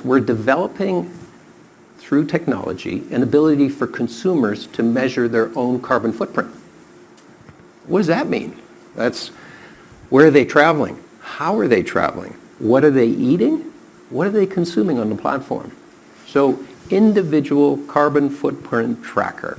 we're developing through technology an ability for consumers to measure their own carbon footprint. What does that mean? That's where are they traveling? How are they traveling? What are they eating? What are they consuming on the platform? So individual carbon footprint tracker.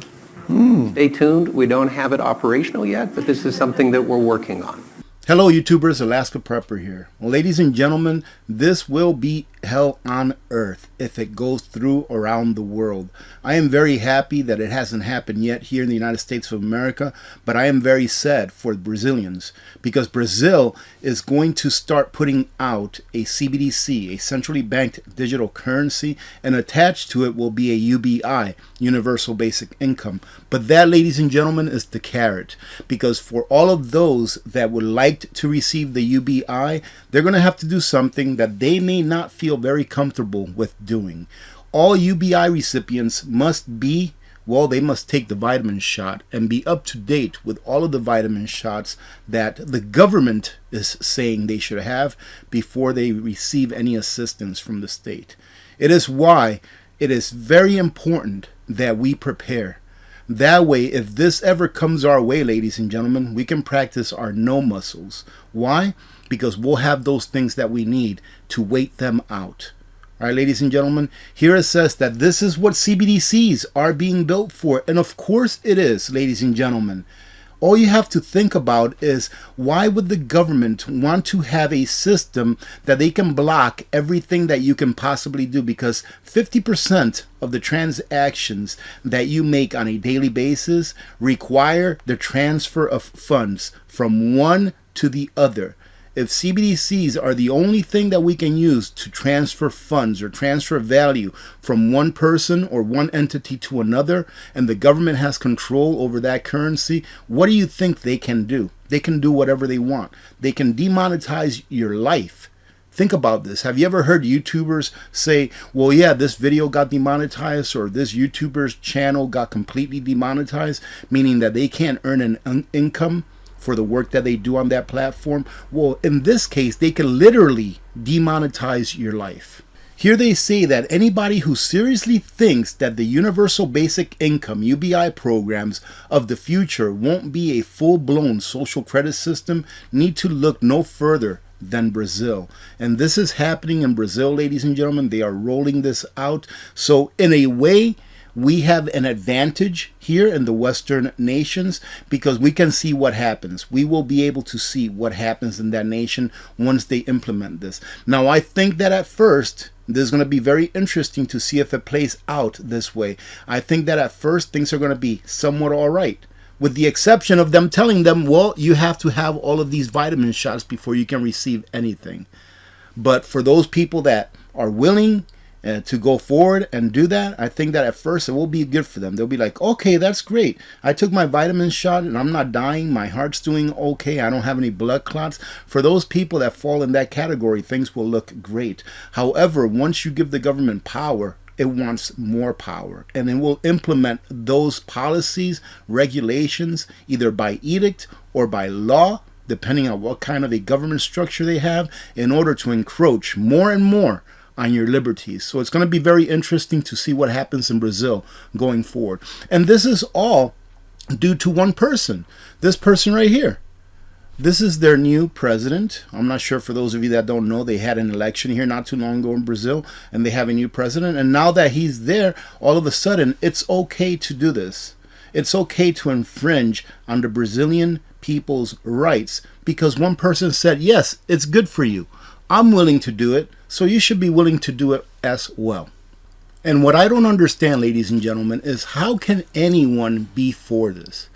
Stay tuned. We don't have it operational yet, but this is something that we're working on. Hello YouTubers, Alaska Prepper here. Well, ladies and gentlemen, this will be hell on earth if it goes through around the world. I am very happy that it hasn't happened yet here in the United States of America, but I am very sad for Brazilians because Brazil is going to start putting out a CBDC, a centrally banked digital currency, and attached to it will be a UBI, Universal Basic Income. But that, ladies and gentlemen, is the carrot, because for all of those that would like to receive the UBI, they're going to have to do something that they may not feel very comfortable with doing. All UBI recipients must be, well, they must take the vitamin shot and be up to date with all of the vitamin shots that the government is saying they should have before they receive any assistance from the state. It is why it is very important that we prepare. That way, if this ever comes our way, ladies and gentlemen, we can practice our no muscles. Why? Because we'll have those things that we need to wait them out. All right, ladies and gentlemen, here it says that this is what CBDCs are being built for. And of course it is, ladies and gentlemen. All you have to think about is, why would the government want to have a system that they can block everything that you can possibly do? Because 50% of the transactions that you make on a daily basis require the transfer of funds from one to the other. If CBDCs are the only thing that we can use to transfer funds or transfer value from one person or one entity to another, and the government has control over that currency, what do you think they can do? They can do whatever they want. They can demonetize your life. Think about this. Have you ever heard YouTubers say, well, yeah, this video got demonetized, or this YouTuber's channel got completely demonetized, meaning that they can't earn an income for the work that they do on that platform? Well, in this case, they can literally demonetize your life. Here they say that anybody who seriously thinks that the Universal Basic Income, UBI programs of the future won't be a full-blown social credit system need to look no further than Brazil. And this is happening in Brazil, ladies and gentlemen. They are rolling this out. So in a way, we have an advantage here in the Western nations because we can see what happens. We will be able to see what happens in that nation once they implement this. Now, I think that at first, this is going to be very interesting to see if it plays out this way. I think that at first, things are going to be somewhat all right, with the exception of them telling them, well, you have to have all of these vitamin shots before you can receive anything. But for those people that are willing to go forward and do that, I think that at first it will be good for them. They'll be like, okay, that's great. I took my vitamin shot and I'm not dying. My heart's doing okay. I don't have any blood clots. For those people that fall in that category, things will look great. However, once you give the government power, it wants more power, and it will implement those policies, regulations, either by edict or by law, depending on what kind of a government structure they have, in order to encroach more and more on your liberties. So it's going to be very interesting to see what happens in Brazil going forward. And this is all due to one person. This person right here. This is their new president. I'm not sure, for those of you that don't know, they had an election here not too long ago in Brazil, and they have a new president. And now that he's there, all of a sudden, it's okay to do this. It's okay to infringe on the Brazilian people's rights because one person said, yes, it's good for you. I'm willing to do it, so you should be willing to do it as well. And what I don't understand, ladies and gentlemen, is how can anyone be for this?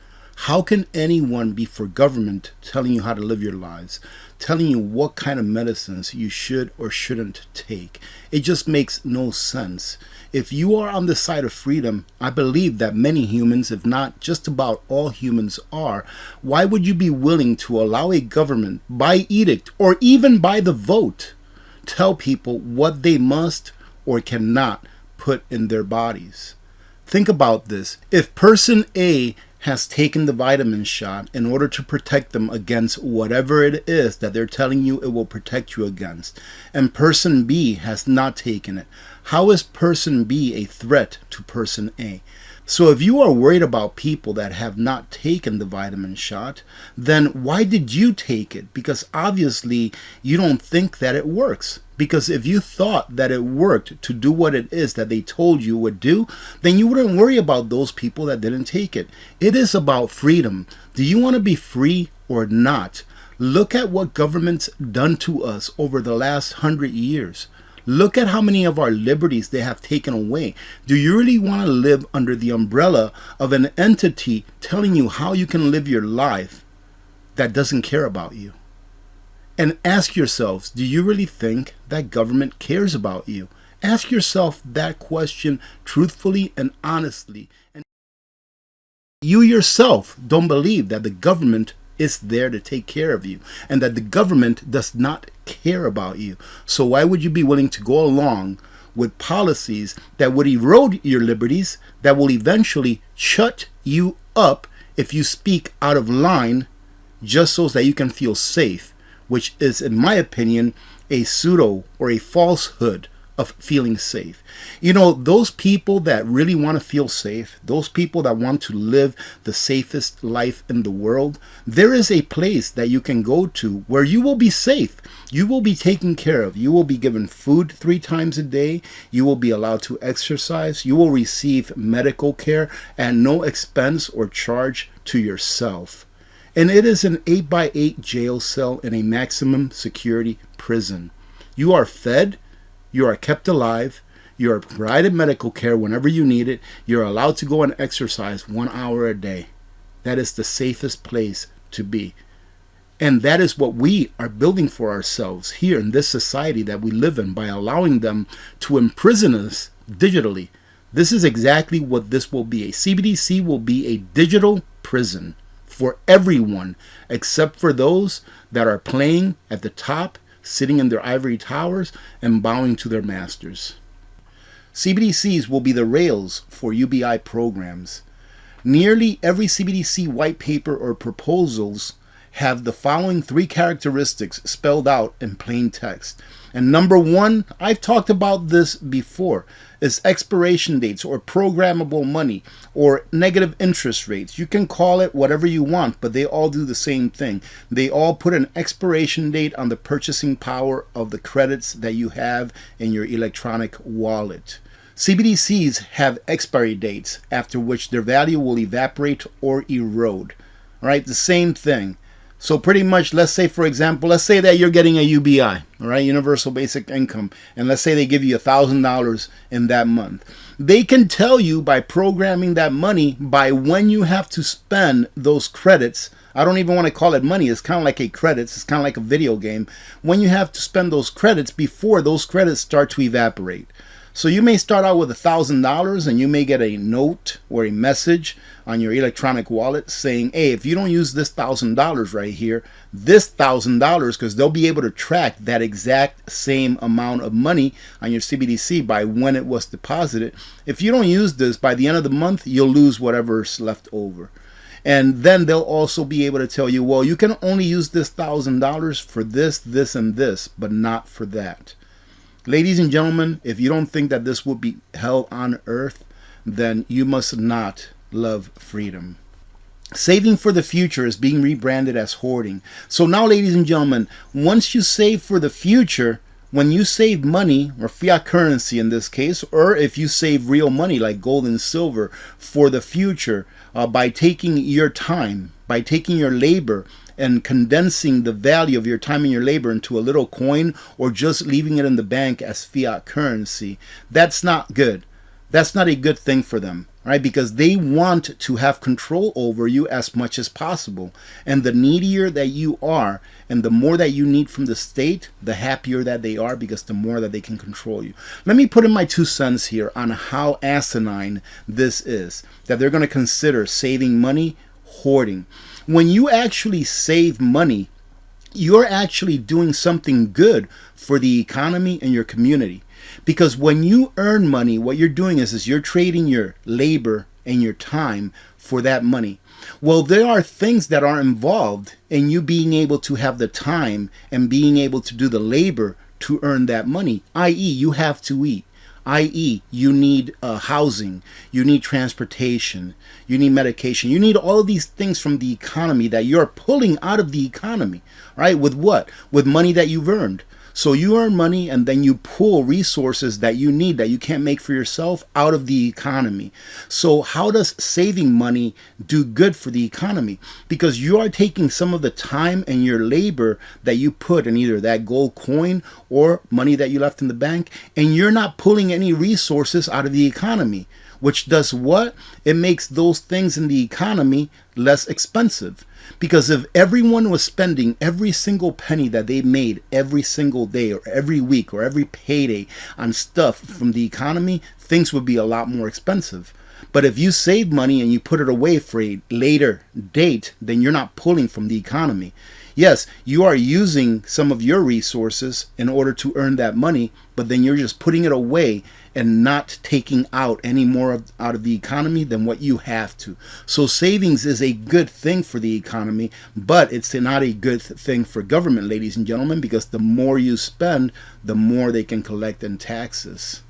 How can anyone be for government telling you how to live your lives, telling you what kind of medicines you should or shouldn't take? It just makes no sense. If you are on the side of freedom, I believe that many humans, if not just about all humans are, why would you be willing to allow a government, by edict or even by the vote, tell people what they must or cannot put in their bodies? Think about this. If person A has taken the vitamin shot in order to protect them against whatever it is that they're telling you it will protect you against, and person B has not taken it. How is person B a threat to person A? So if you are worried about people that have not taken the vitamin shot, then why did you take it? Because obviously you don't think that it works. Because if you thought that it worked to do what it is that they told you would do, then you wouldn't worry about those people that didn't take it. It is about freedom. Do you want to be free or not? Look at what government's done to us over the last 100 years. Look at how many of our liberties they have taken away. Do you really want to live under the umbrella of an entity telling you how you can live your life that doesn't care about you? And ask yourselves, do you really think that government cares about you? Ask yourself that question truthfully and honestly. And you yourself don't believe that the government is there to take care of you and that the government does not care about you. So why would you be willing to go along with policies that would erode your liberties, that will eventually shut you up if you speak out of line just so that you can feel safe, which is, in my opinion, a pseudo or a falsehood of feeling safe. You know, those people that really want to feel safe, those people that want to live the safest life in the world, there is a place that you can go to where you will be safe. You will be taken care of. You will be given food 3 times a day. You will be allowed to exercise. You will receive medical care at no expense or charge to yourself. And it is an 8x8 jail cell in a maximum security prison. You are fed. You are kept alive. You are provided medical care whenever you need it. You're allowed to go and exercise 1 hour a day. That is the safest place to be. And that is what we are building for ourselves here in this society that we live in by allowing them to imprison us digitally. This is exactly what this will be. A CBDC will be a digital prison for everyone except for those that are playing at the top, sitting in their ivory towers and bowing to their masters. CBDCs will be the rails for UBI programs. Nearly every CBDC white paper or proposals have the following 3 characteristics spelled out in plain text. And number 1, I've talked about this before, is expiration dates or programmable money or negative interest rates. You can call it whatever you want, but they all do the same thing. They all put an expiration date on the purchasing power of the credits that you have in your electronic wallet. CBDCs have expiry dates after which their value will evaporate or erode. All right, the same thing. So pretty much, let's say, for example, let's say that you're getting a UBI, all right, Universal Basic Income, and let's say they give you $1,000 in that month. They can tell you by programming that money by when you have to spend those credits. I don't even want to call it money. It's kind of like a credits. It's kind of like a video game. When you have to spend those credits before those credits start to evaporate. So you may start out with $1,000 and you may get a note or a message on your electronic wallet saying, hey, if you don't use this $1,000 right here, this $1,000, because they'll be able to track that exact same amount of money on your CBDC by when it was deposited. If you don't use this, by the end of the month, you'll lose whatever's left over. And then they'll also be able to tell you, well, you can only use this $1,000 for this, this, and this, but not for that. Ladies and gentlemen, if you don't think that this will be hell on earth, then you must not love freedom. Saving for the future is being rebranded as hoarding. So now, ladies and gentlemen, once you save for the future, when you save money, or fiat currency in this case, or if you save real money like gold and silver for the future, by taking your time, by taking your labor, and condensing the value of your time and your labor into a little coin or just leaving it in the bank as fiat currency, that's not good. That's not a good thing for them, right? Because they want to have control over you as much as possible. And the needier that you are and the more that you need from the state, the happier that they are because the more that they can control you. Let me put in my 2 cents here on how asinine this is, that they're going to consider saving money hoarding. When you actually save money, you're actually doing something good for the economy and your community. Because when you earn money, what you're doing is you're trading your labor and your time for that money. Well, there are things that are involved in you being able to have the time and being able to do the labor to earn that money, i.e. you have to eat, i.e. you need housing, you need transportation, you need medication, you need all of these things from the economy that you're pulling out of the economy, right? With what? With money that you've earned. So you earn money and then you pull resources that you need that you can't make for yourself out of the economy. So how does saving money do good for the economy? Because you are taking some of the time and your labor that you put in either that gold coin or money that you left in the bank, and you're not pulling any resources out of the economy, which does what? It makes those things in the economy less expensive. Because if everyone was spending every single penny that they made every single day or every week or every payday on stuff from the economy, things would be a lot more expensive. But if you save money and you put it away for a later date, then you're not pulling from the economy. Yes, you are using some of your resources in order to earn that money, but then you're just putting it away and not taking out any more out of the economy than what you have to. So savings is a good thing for the economy, but it's not a good thing for government, ladies and gentlemen, because the more you spend, the more they can collect in taxes.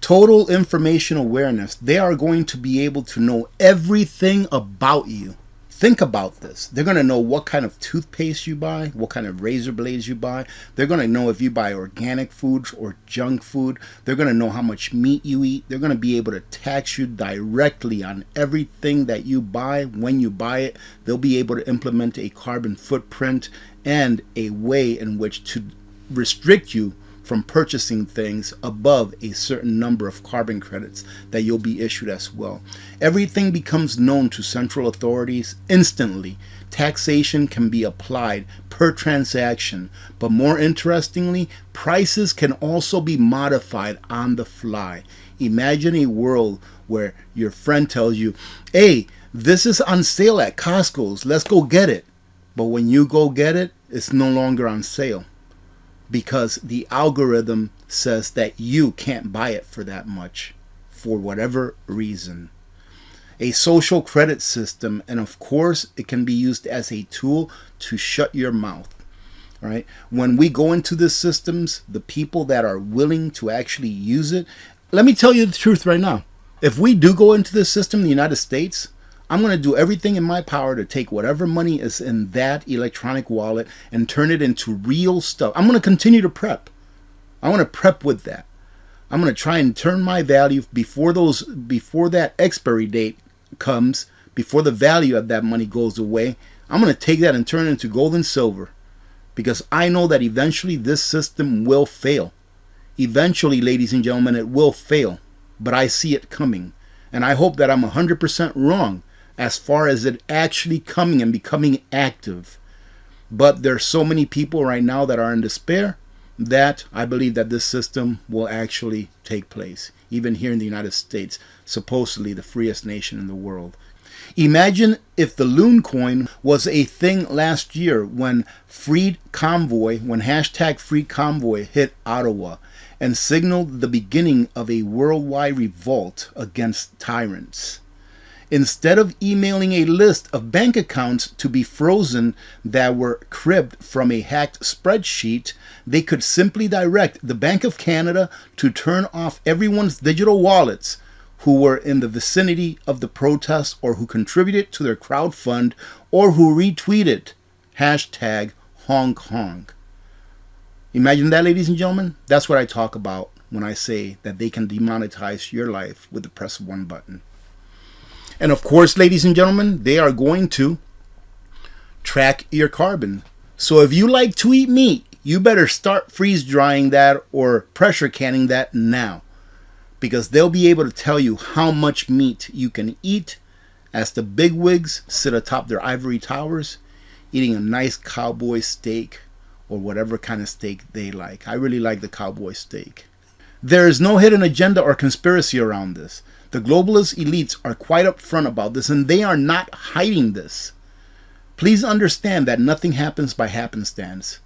Total information awareness. They are going to be able to know everything about you. Think about this. They're going to know what kind of toothpaste you buy, what kind of razor blades you buy. They're going to know if you buy organic foods or junk food. They're going to know how much meat you eat. They're going to be able to tax you directly on everything that you buy when you buy it. They'll be able to implement a carbon footprint and a way in which to restrict you from purchasing things above a certain number of carbon credits that you'll be issued as well. Everything becomes known to central authorities instantly. Taxation can be applied per transaction, but more interestingly, prices can also be modified on the fly. Imagine a world where your friend tells you, hey, this is on sale at Costco's, let's go get it. But when you go get it, it's no longer on sale, because the algorithm says that you can't buy it for that much for whatever reason. A social credit system, and of course it can be used as a tool to shut your mouth. Right? When we go into the systems, the people that are willing to actually use it, let me tell you the truth right now. If we do go into this system in the United States, I'm going to do everything in my power to take whatever money is in that electronic wallet and turn it into real stuff. I'm going to continue to prep. I want to prep with that. I'm going to try and turn my value before that expiry date comes, before the value of that money goes away. I'm going to take that and turn it into gold and silver, because I know that eventually this system will fail. Eventually, ladies and gentlemen, it will fail, but I see it coming. And I hope that I'm 100% wrong as far as it actually coming and becoming active. But there's so many people right now that are in despair that I believe that this system will actually take place, even here in the United States, supposedly the freest nation in the world. Imagine if the loon coin was a thing last year when hashtag Freed Convoy hit Ottawa and signaled the beginning of a worldwide revolt against tyrants. Instead of emailing a list of bank accounts to be frozen that were cribbed from a hacked spreadsheet, they could simply direct the Bank of Canada to turn off everyone's digital wallets who were in the vicinity of the protest or who contributed to their crowd fund or who retweeted hashtag Hong Kong. Imagine that, ladies and gentlemen. That's what I talk about when I say that they can demonetize your life with the press of one button. And of course, ladies and gentlemen, they are going to track your carbon. So if you like to eat meat, you better start freeze drying that or pressure canning that now, because they'll be able to tell you how much meat you can eat as the bigwigs sit atop their ivory towers eating a nice cowboy steak or whatever kind of steak they like. I really like the cowboy steak. There is no hidden agenda or conspiracy around this. The globalist elites are quite upfront about this, and they are not hiding this. Please understand that nothing happens by happenstance.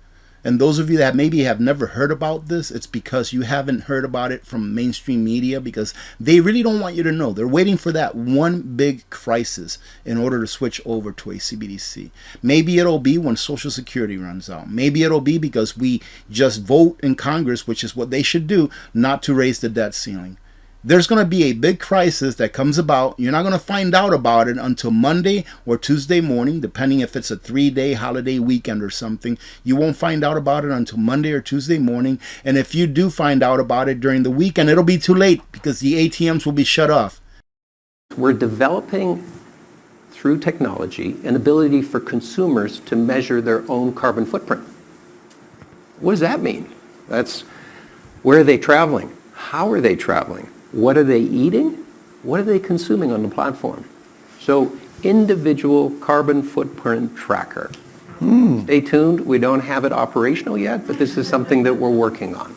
And those of you that maybe have never heard about this, it's because you haven't heard about it from mainstream media, because they really don't want you to know. They're waiting for that one big crisis in order to switch over to a CBDC. Maybe it'll be when Social Security runs out. Maybe it'll be because we just vote in Congress, which is what they should do, not to raise the debt ceiling. There's going to be a big crisis that comes about. You're not going to find out about it until Monday or Tuesday morning, depending if it's a 3-day holiday weekend or something. You won't find out about it until Monday or Tuesday morning. And if you do find out about it during the weekend, it'll be too late because the ATMs will be shut off. We're developing, through technology, an ability for consumers to measure their own carbon footprint. What does that mean? That's where are they traveling? How are they traveling? What are they eating? What are they consuming on the platform? So, individual carbon footprint tracker. Stay tuned. We don't have it operational yet, but this is something that we're working on.